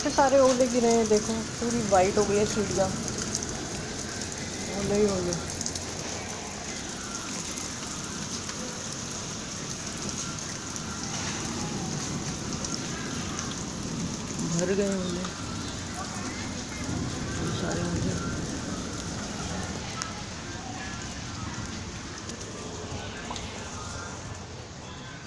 कितने सारे ओले गिरे हैं, देखो पूरी वाइट हो गई है सीढ़ियाँ, ओले ही ओले। भर गए ओले सारे ओले।